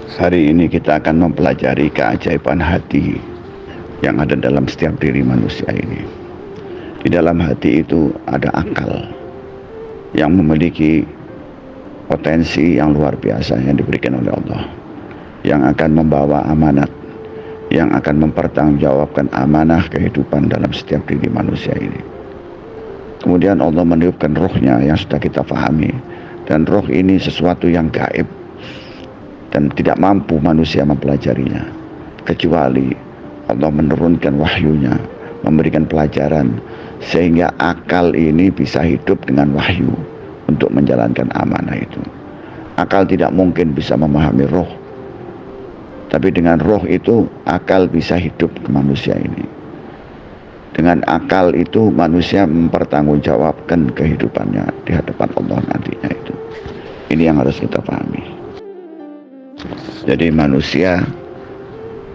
Hari ini kita akan mempelajari keajaiban hati yang ada dalam setiap diri manusia ini. Di dalam hati itu ada akal yang memiliki potensi yang luar biasa yang diberikan oleh Allah, yang akan membawa amanat, yang akan mempertanggungjawabkan amanah kehidupan dalam setiap diri manusia ini. Kemudian Allah meniupkan rohnya yang sudah kita pahami, dan roh ini sesuatu yang gaib dan tidak mampu manusia mempelajarinya, kecuali Allah menurunkan wahyunya, memberikan pelajaran, sehingga akal ini bisa hidup dengan wahyu untuk menjalankan amanah itu. Akal tidak mungkin bisa memahami roh, tapi dengan roh itu akal bisa hidup ke manusia ini. Dengan akal itu manusia mempertanggungjawabkan kehidupannya di hadapan Allah nantinya itu. Ini yang harus kita pahami. Jadi manusia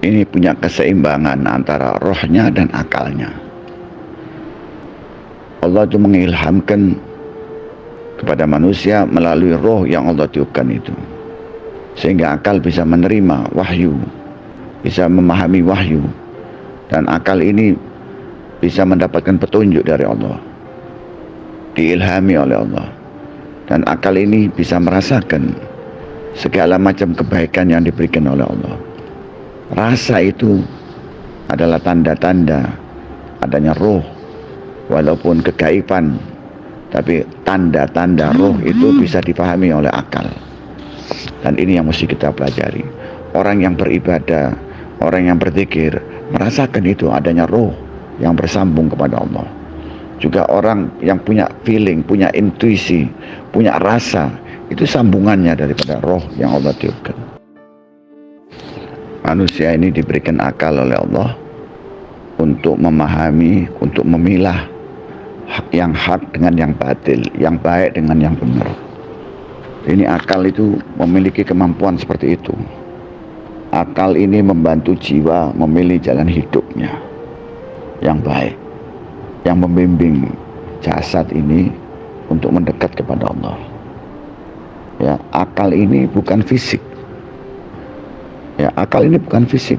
ini punya keseimbangan antara rohnya dan akalnya. Allah itu mengilhamkan kepada manusia melalui roh yang Allah tiupkan itu, sehingga akal bisa menerima wahyu, bisa memahami wahyu, dan akal ini bisa mendapatkan petunjuk dari Allah, diilhami oleh Allah, dan akal ini bisa merasakan segala macam kebaikan yang diberikan oleh Allah. Rasa itu adalah tanda-tanda adanya roh, walaupun kegaiban, tapi tanda-tanda roh itu bisa dipahami oleh akal. Dan ini yang mesti kita pelajari. Orang yang beribadah, orang yang berzikir, merasakan itu adanya roh yang bersambung kepada Allah. Juga orang yang punya feeling, punya intuisi, punya rasa, itu sambungannya daripada roh yang Allah tiupkan. Manusia ini diberikan akal oleh Allah untuk memahami, untuk memilah yang hak dengan yang batil, yang baik dengan yang benar. Ini akal itu memiliki kemampuan seperti itu. Akal ini membantu jiwa memilih jalan hidupnya yang baik, yang membimbing jasad ini untuk mendekat kepada Allah. Ya, akal ini bukan fisik. Ya, akal ini bukan fisik.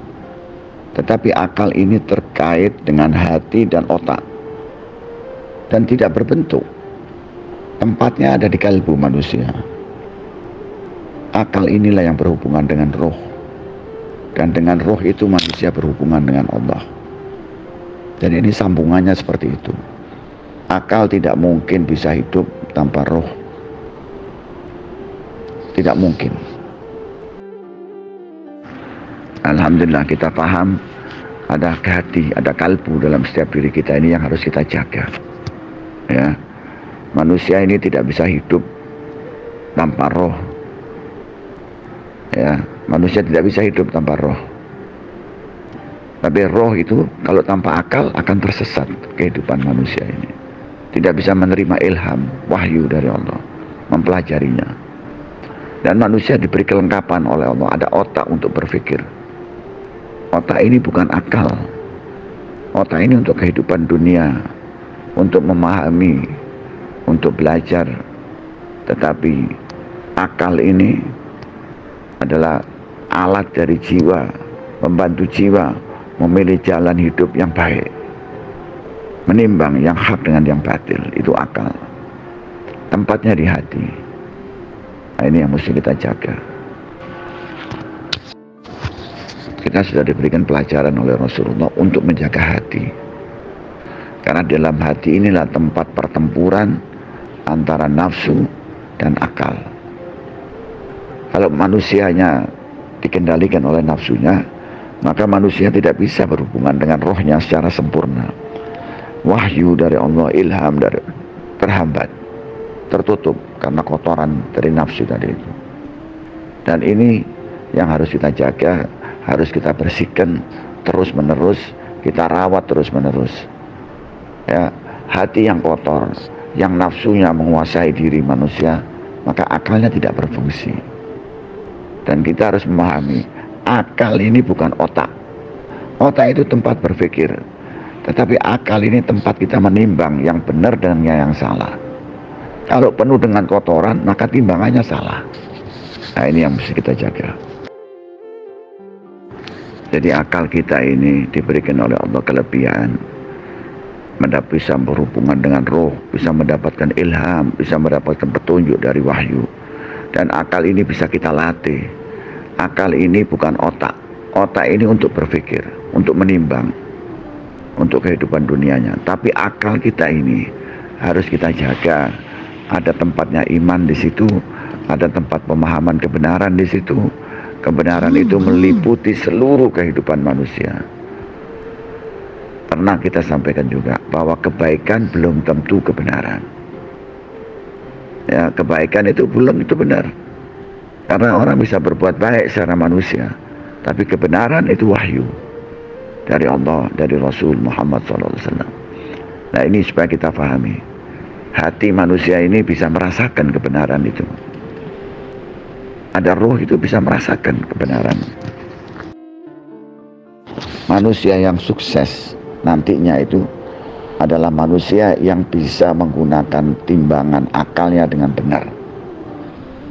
Tetapi akal ini terkait dengan hati dan otak. Dan tidak berbentuk. Tempatnya ada di kalbu manusia. Akal inilah yang berhubungan dengan roh. Dan dengan roh itu manusia berhubungan dengan Allah. Dan ini sambungannya seperti itu. Akal tidak mungkin bisa hidup tanpa roh. Tidak mungkin. Alhamdulillah kita paham ada hati, ada kalbu dalam setiap diri kita ini yang harus kita jaga. Ya, manusia ini tidak bisa hidup tanpa roh. Ya, manusia tidak bisa hidup tanpa roh. Tapi roh itu kalau tanpa akal akan tersesat kehidupan manusia ini. Tidak bisa menerima ilham, wahyu dari Allah, mempelajarinya. Dan manusia diberi kelengkapan oleh Allah, ada otak untuk berpikir. Otak ini bukan akal. Otak ini untuk kehidupan dunia, untuk memahami, untuk belajar. Tetapi akal ini adalah alat dari jiwa, membantu jiwa memilih jalan hidup yang baik, menimbang yang hak dengan yang batil. Itu akal. Tempatnya di hati. Nah, ini yang mesti kita jaga. Kita sudah diberikan pelajaran oleh Rasulullah untuk menjaga hati. Karena dalam hati inilah tempat pertempuran antara nafsu dan akal. Kalau manusianya dikendalikan oleh nafsunya, maka manusia tidak bisa berhubungan dengan rohnya secara sempurna. Wahyu dari Allah, ilham dari terhambat, tertutup karena kotoran dari nafsu tadi itu. Dan ini yang harus kita jaga, harus kita bersihkan terus menerus, kita rawat terus menerus. Ya, hati yang kotor, yang nafsunya menguasai diri manusia, maka akalnya tidak berfungsi. Dan kita harus memahami, akal ini bukan otak. Otak itu tempat berpikir, tetapi akal ini tempat kita menimbang yang benar dan yang salah. Kalau penuh dengan kotoran, maka timbangannya salah. Nah, ini yang mesti kita jaga. Jadi akal kita ini diberikan oleh Allah kelebihan, bisa berhubungan dengan roh, bisa mendapatkan ilham, bisa mendapatkan petunjuk dari wahyu. Dan akal ini bisa kita latih. Akal ini bukan otak. Otak ini untuk berpikir, untuk menimbang, untuk kehidupan dunianya. Tapi akal kita ini harus kita jaga. Ada tempatnya iman di situ, ada tempat pemahaman kebenaran di situ. Kebenaran itu meliputi seluruh kehidupan manusia. Pernah kita sampaikan juga bahwa kebaikan belum tentu kebenaran. Ya, kebaikan itu belum itu benar. Karena orang bisa berbuat baik secara manusia, tapi kebenaran itu wahyu dari Allah, dari Rasul Muhammad SAW. Nah, ini supaya kita pahami. Hati manusia ini bisa merasakan kebenaran itu. Ada roh itu bisa merasakan kebenaran. Manusia yang sukses nantinya itu adalah manusia yang bisa menggunakan timbangan akalnya dengan benar.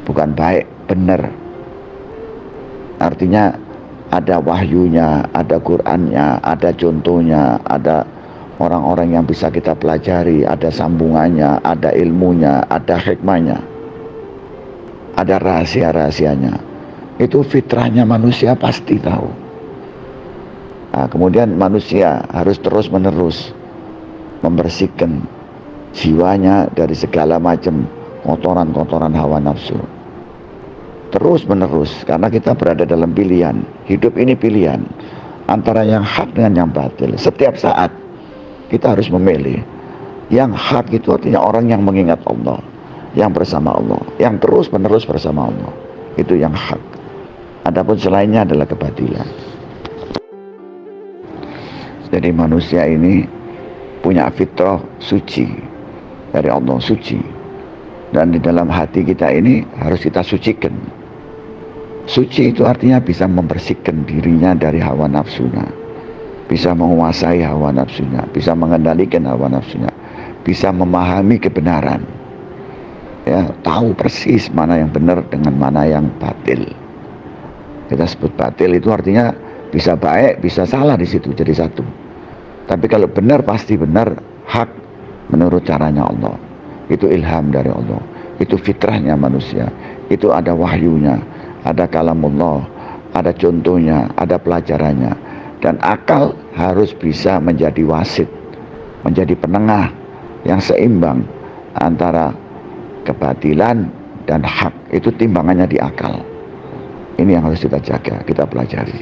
Bukan baik, benar. Artinya ada wahyunya, ada Qur'annya, ada contohnya, ada orang-orang yang bisa kita pelajari, ada sambungannya, ada ilmunya, ada hikmahnya, ada rahasia-rahasianya. Itu fitrahnya manusia pasti tahu. Nah, kemudian manusia harus terus-menerus membersihkan jiwanya dari segala macam kotoran-kotoran hawa nafsu. Terus-menerus, karena kita berada dalam pilihan. Hidup ini pilihan antara yang hak dengan yang batil. Setiap saat kita harus memilih. Yang hak itu artinya orang yang mengingat Allah, yang bersama Allah, yang terus-menerus bersama Allah. Itu yang hak. Adapun selainnya adalah kebatilan. Jadi manusia ini punya fitrah suci dari Allah, suci. Dan di dalam hati kita ini harus kita sucikan. Suci itu artinya bisa membersihkan dirinya dari hawa nafsunya, bisa menguasai hawa nafsunya, bisa mengendalikan hawa nafsunya, bisa memahami kebenaran, ya, tahu persis mana yang benar dengan mana yang batil. Kita sebut batil itu artinya bisa baik, bisa salah di situ jadi satu. Tapi kalau benar pasti benar, hak menurut caranya Allah. Itu ilham dari Allah. Itu fitrahnya manusia. Itu ada wahyunya, ada kalamullah, ada contohnya, ada pelajarannya. Dan akal harus bisa menjadi wasit, menjadi penengah yang seimbang antara kebatilan dan hak. Itu timbangannya di akal. Ini yang harus kita jaga, kita pelajari.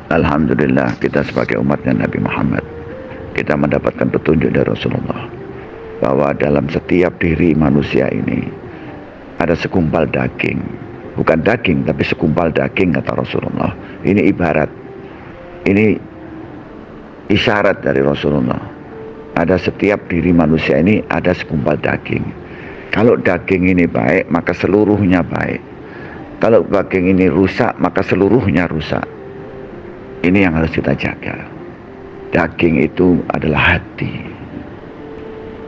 Alhamdulillah, kita sebagai umatnya Nabi Muhammad, kita mendapatkan petunjuk dari Rasulullah bahwa dalam setiap diri manusia ini ada segumpal daging. Bukan daging, tapi segumpal daging, kata Rasulullah. Ini ibarat, ini isyarat dari Rasulullah. Ada setiap diri manusia ini ada segumpal daging. Kalau daging ini baik, maka seluruhnya baik. Kalau daging ini rusak, maka seluruhnya rusak. Ini yang harus kita jaga. Daging itu adalah hati.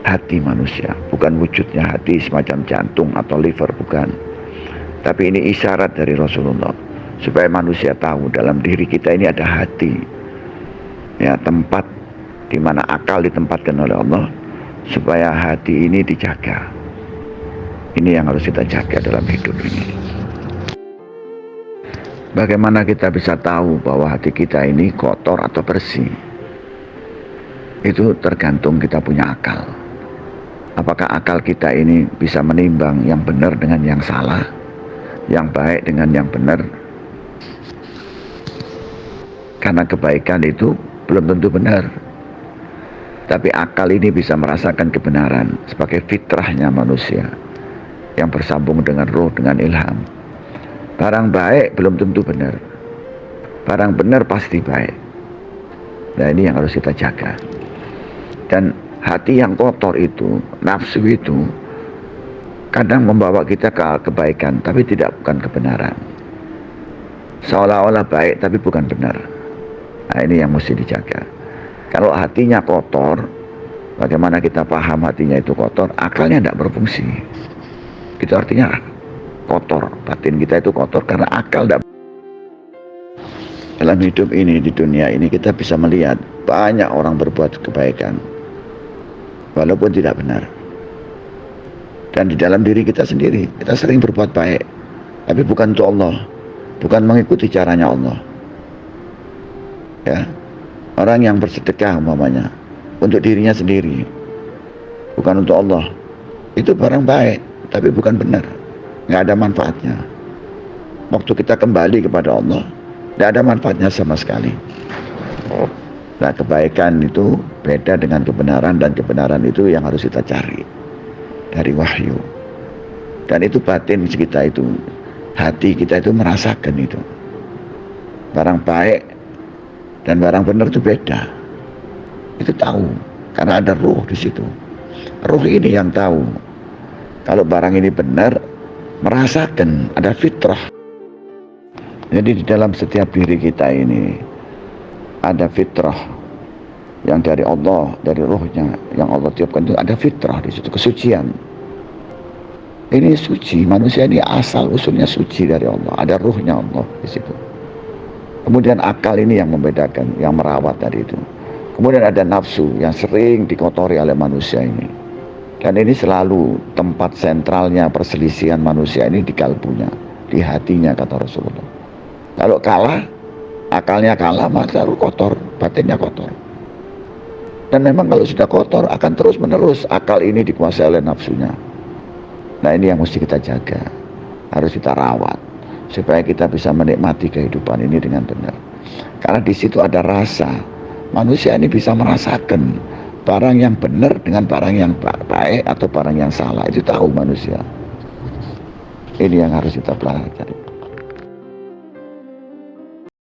Hati manusia, bukan wujudnya hati semacam jantung atau liver, bukan. Tapi ini isyarat dari Rasulullah supaya manusia tahu dalam diri kita ini ada hati. Ya, tempat di mana akal ditempatkan oleh Allah supaya hati ini dijaga. Ini yang harus kita jaga dalam hidup ini. Bagaimana kita bisa tahu bahwa hati kita ini kotor atau bersih? Itu tergantung kita punya akal. Apakah akal kita ini bisa menimbang yang benar dengan yang salah, yang baik dengan yang benar? Karena kebaikan itu belum tentu benar. Tapi akal ini bisa merasakan kebenaran sebagai fitrahnya manusia yang bersambung dengan roh, dengan ilham. Barang baik belum tentu benar. Barang benar pasti baik. Nah, ini yang harus kita jaga. Dan hati yang kotor itu, nafsu itu, kadang membawa kita ke kebaikan, tapi bukan kebenaran. Seolah-olah baik, tapi bukan benar. Nah, ini yang mesti dijaga. Kalau hatinya kotor, bagaimana kita paham hatinya itu kotor? Akalnya tidak berfungsi. Itu artinya kotor, batin kita itu kotor karena akal tidak. Dalam hidup ini, di dunia ini, kita bisa melihat banyak orang berbuat kebaikan walaupun tidak benar. Dan di dalam diri kita sendiri, kita sering berbuat baik, tapi bukan untuk Allah, bukan mengikuti caranya Allah. Ya, orang yang bersedekah umpamanya untuk dirinya sendiri, bukan untuk Allah, itu barang baik, tapi bukan benar, nggak ada manfaatnya. Waktu kita kembali kepada Allah, nggak ada manfaatnya sama sekali. Nah, kebaikan itu beda dengan kebenaran, dan kebenaran itu yang harus kita cari dari wahyu. Dan itu batin kita itu, hati kita itu merasakan itu. Barang baik dan barang benar itu beda. Itu tahu, karena ada ruh di situ. Ruh ini yang tahu kalau barang ini benar, merasakan, ada fitrah. Jadi di dalam setiap diri kita ini ada fitrah yang dari Allah, dari ruhnya yang Allah tiupkan, itu ada fitrah di situ, kesucian. Ini suci, manusia ini asal usulnya suci dari Allah, ada ruhnya Allah di situ. Kemudian akal ini yang membedakan, yang merawat tadi itu. Kemudian ada nafsu yang sering dikotori oleh manusia ini. Dan ini selalu tempat sentralnya perselisihan manusia ini di kalbunya, di hatinya, kata Rasulullah. Kalau kalah, akalnya kalah, maka lalu kotor, batinnya kotor. Dan memang kalau sudah kotor akan terus menerus akal ini dikuasai oleh nafsunya. Nah, ini yang mesti kita jaga, harus kita rawat supaya kita bisa menikmati kehidupan ini dengan benar. Karena di situ ada rasa. Manusia ini bisa merasakan barang yang benar dengan barang yang baik atau barang yang salah. Itu tahu manusia. Ini yang harus kita pelajari.